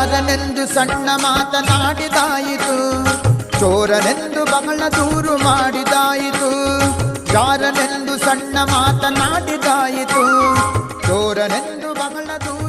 ಜಾರನೆಂದು ಸಣ್ಣ ಮಾತನಾಡಿದಾಯಿತು, ಚೋರನೆಂದು ಬಹಳ ದೂರು ಮಾಡಿದಾಯಿತು. ಜಾರನೆಂದು ಸಣ್ಣ ಮಾತನಾಡಿದಾಯಿತು, ಚೋರನೆಂದು ಬಹಳ ದೂರು